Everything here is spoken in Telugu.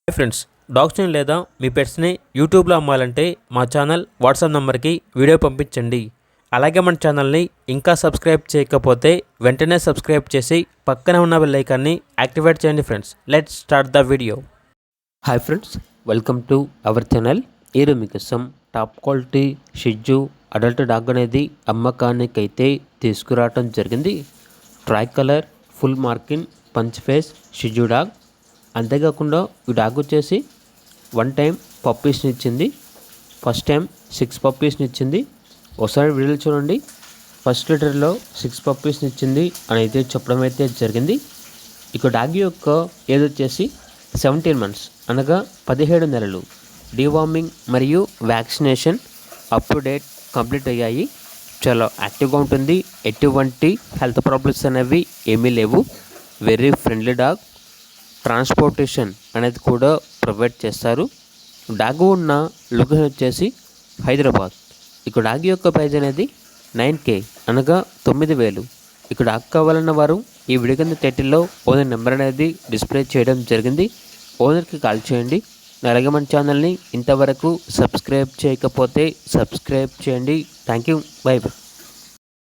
హాయ్ ఫ్రెండ్స్, డాగ్స్ని లేదా మీ పెట్స్ని యూట్యూబ్లో అమ్మాలంటే మా ఛానల్ వాట్సాప్ నెంబర్కి వీడియో పంపించండి. అలాగే మన ఛానల్ని ఇంకా సబ్స్క్రైబ్ చేయకపోతే వెంటనే సబ్స్క్రైబ్ చేసి పక్కనే ఉన్న బెల్ ఐకాన్ని యాక్టివేట్ చేయండి. Friends, let's start the video. Hi friends, welcome to our channel. ఈరోజు మీకోసం top quality Shih Tzu adult dog అనేది అమ్మకానికైతే తీసుకురావటం జరిగింది. Try colour, full marking, punch face Shih Tzu dog. అంతేకాకుండా ఈ డాగ్ వచ్చేసి 1 టైం పప్పీస్ని ఇచ్చింది. ఫస్ట్ టైం 6 పప్పీస్ని ఇచ్చింది. ఒకసారి వీడియోలు చూడండి. ఫస్ట్ లిటర్లో 6 పప్పీస్ని ఇచ్చింది అని అయితే చెప్పడం అయితే జరిగింది. ఇక డాగ్ యొక్క ఏజ్ వచ్చేసి 17 మంత్స్ అనగా 17 నెలలు. డీవార్మింగ్ మరియు vaccination up to date complete అయ్యాయి. చాలా యాక్టివ్గా ఉంటుంది. ఎటువంటి హెల్త్ ప్రాబ్లమ్స్ అనేవి ఏమీ లేవు. Very friendly dog. ట్రాన్స్పోర్టేషన్ అనేది కూడా ప్రొవైడ్ చేస్తారు. డాగ్ ఉన్న లొకేషన్ వచ్చేసి హైదరాబాద్. ఇక డాగ్ యొక్క ప్రైజ్ అనేది 9K అనగా 9,000. ఇక డాగ్ కావాలన్న వారు ఈ వీడియో కింద టైటిల్లో ఓనర్ నెంబర్ అనేది డిస్ప్లే చేయడం జరిగింది. ఓనర్కి కాల్ చేయండి. అలాగే మన ఛానల్ని ఇంతవరకు సబ్స్క్రైబ్ చేయకపోతే సబ్స్క్రైబ్ చేయండి. Thank you. By by.